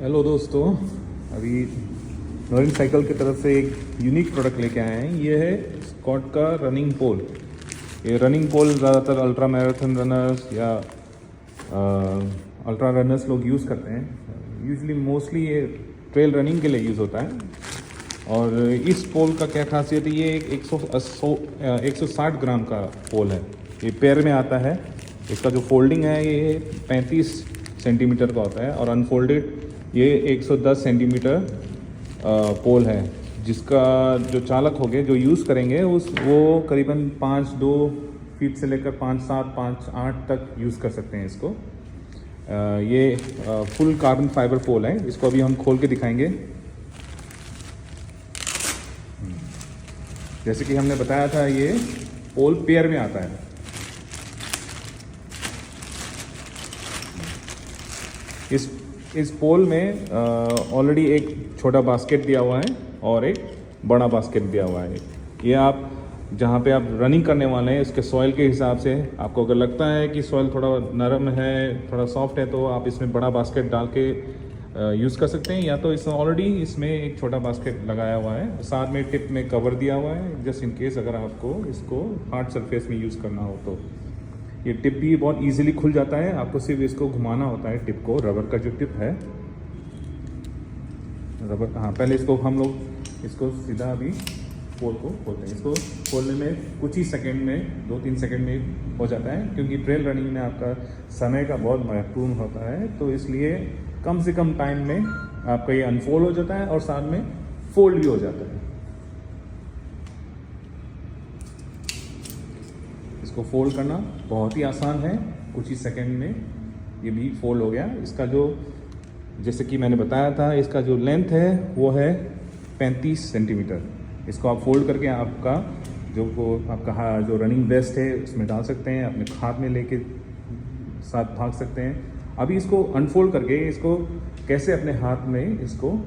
Hello दोस्तों, अभी नॉरिन cycle की तरफ से एक यूनिक प्रोडक्ट लेके आए हैं। ये है स्कॉट का रनिंग पोल। ये रनिंग पोल ज़्यादातर अल्ट्रा मैराथन रनर्स या अल्ट्रा रनर्स लोग यूज़ करते हैं। यूजली मोस्टली ये ट्रेल रनिंग के लिए यूज़ होता है। और इस पोल का क्या खासियत है, ये 160 ग्राम का पोल है। ये पेयर में आता है। इसका जो फोल्डिंग है ये 35 सेंटीमीटर का होता है और अनफोल्डेड ये 110 सेंटीमीटर पोल है, जिसका जो चालक होंगे जो यूज़ करेंगे वो करीबन 5-2 फीट से लेकर 5-7 5-8 तक यूज़ कर सकते हैं इसको। ये फुल कार्बन फाइबर पोल है। इसको अभी हम खोल के दिखाएंगे। जैसे कि हमने बताया था, ये पोल पेयर में आता है। इस पोल में ऑलरेडी एक छोटा बास्केट दिया हुआ है और एक बड़ा बास्केट दिया हुआ है। ये आप जहाँ पे आप रनिंग करने वाले हैं उसके सॉइल के हिसाब से, आपको अगर लगता है कि सॉइल थोड़ा नरम है, थोड़ा सॉफ्ट है, तो आप इसमें बड़ा बास्केट डाल के यूज़ कर सकते हैं। या तो इसमें ऑलरेडी इसमें एक छोटा बास्केट लगाया हुआ है, साथ में टिप में कवर दिया हुआ है, जस्ट इन केस अगर आपको इसको हार्ड सरफेस में यूज़ करना हो तो। ये टिप भी बहुत इजीली खुल जाता है। आपको सिर्फ इसको घुमाना होता है, टिप को। रबर का जो टिप है, रबर, हाँ, पहले इसको हम लोग इसको सीधा अभी पोल को खोलते हैं। इसको खोलने में कुछ ही सेकंड में, 2-3 सेकंड में हो जाता है, क्योंकि ट्रेल रनिंग में आपका समय का बहुत महत्वपूर्ण होता है। तो इसलिए कम से कम टाइम में आपका ये अनफोल्ड हो जाता है और साथ में फोल्ड भी हो जाता है। इसको फोल्ड करना बहुत ही आसान है, कुछ ही सेकंड में ये भी फोल्ड हो गया। इसका जो, जैसे कि मैंने बताया था, इसका जो लेंथ है वो है 35 सेंटीमीटर। इसको आप फोल्ड करके आपका जो रनिंग वेस्ट है उसमें डाल सकते हैं, अपने हाथ में लेके साथ भाग सकते हैं। अभी इसको अनफोल्ड करके इसको कैसे अपने हाथ में इसको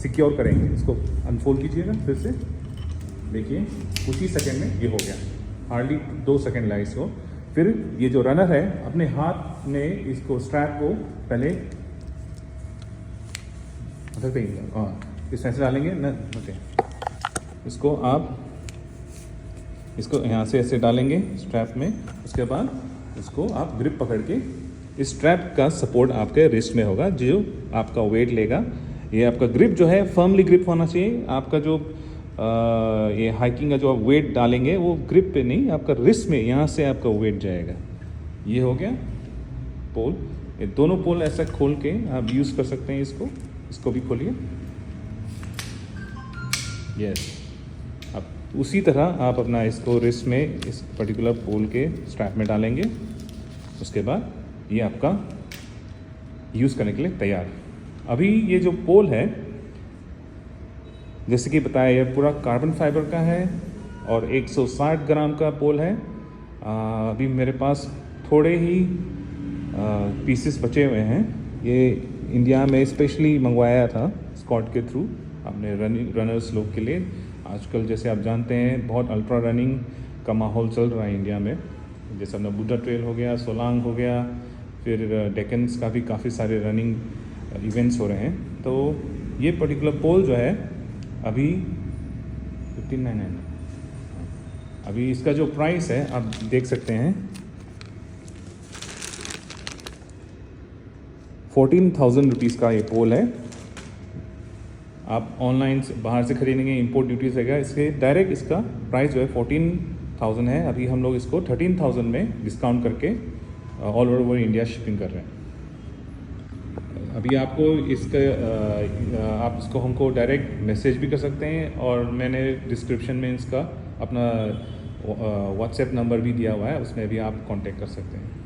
सिक्योर करेंगे। इसको अनफोल्ड कीजिएगा फिर से, देखिए कुछ ही सेकंड में ये हो गया। हार्डली 2 सेकंड लगे इसको। फिर ये जो रनर है अपने हाथ में इसको स्ट्रैप को पहले इस तरह से डालेंगे ना। ओके, इसको आप इसको यहाँ से ऐसे डालेंगे स्ट्रैप में। उसके बाद इसको आप ग्रिप पकड़ के, इस स्ट्रैप का सपोर्ट आपके रिस्ट में होगा जो आपका वेट लेगा। ये आपका ग्रिप जो है फर्मली ग्रिप होना चाहिए। आपका जो ये हाइकिंग का जो आप वेट डालेंगे वो ग्रिप पे नहीं, आपका रिस्ट में, यहाँ से आपका वेट जाएगा। ये हो गया पोल। ये दोनों पोल ऐसा खोल के आप यूज़ कर सकते हैं। इसको भी खोलिए। यस, अब उसी तरह आप अपना इसको रिस्ट में इस पर्टिकुलर पोल के स्ट्रैप में डालेंगे। उसके बाद ये आपका यूज़ करने के लिए तैयार। अभी ये जो पोल है, जैसे कि बताया, ये पूरा कार्बन फाइबर का है और 160 ग्राम का पोल है। अभी मेरे पास थोड़े ही पीसेस बचे हुए हैं। ये इंडिया में स्पेशली मंगवाया था स्कॉट के थ्रू, अपने रनर्स लोग के लिए। आजकल जैसे आप जानते हैं बहुत अल्ट्रा रनिंग का माहौल चल रहा है इंडिया में। जैसे अपना बुद्धा ट्रेल हो गया, सोलांग हो गया, फिर डेकन्स का भी काफ़ी सारे रनिंग इवेंट्स हो रहे हैं। तो ये पर्टिकुलर पोल जो है अभी 1599, अभी इसका जो प्राइस है आप देख सकते हैं, 14,000 रुपीज़ का ये पोल है। आप ऑनलाइन से बाहर से खरीदेंगे, इंपोर्ट ड्यूटी रहेगा इसके, डायरेक्ट इसका प्राइस जो है 14,000 है। अभी हम लोग इसको 13,000 में डिस्काउंट करके ऑल ओवर इंडिया शिपिंग कर रहे हैं। अभी आपको आप इसको हमको डायरेक्ट मैसेज भी कर सकते हैं, और मैंने डिस्क्रिप्शन में इसका अपना व्हाट्सएप नंबर भी दिया हुआ है, उसमें भी आप कांटेक्ट कर सकते हैं।